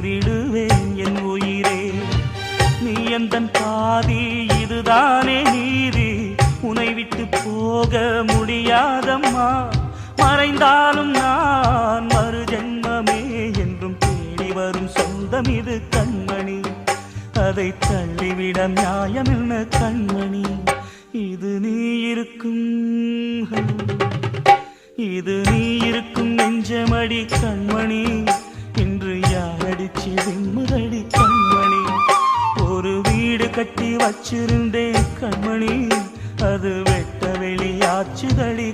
கூறிடுவேன் என் உயிரே, நீ எந்தன் பாதி, இதுதானே நீதி. உனை விட்டு போக முடியாதம்மா, மறைந்தாலும் நான் மறு ஜென்மமே என்றும் தேடி வரும் சொந்தம் இது கண்மணி. அதை தள்ளிவிட நியாயம் என்ன கண்மணி? இது நீ இருக்கும், இது நீ இருக்கும் நெஞ்சமடி கண்மணி. இன்று யாரடிச்சு விம்முதடி கண்மணி? ஒரு வீடு கட்டி வச்சிருந்தேன் கண்மணி, அது வெட்ட வெளியாச்சுதடி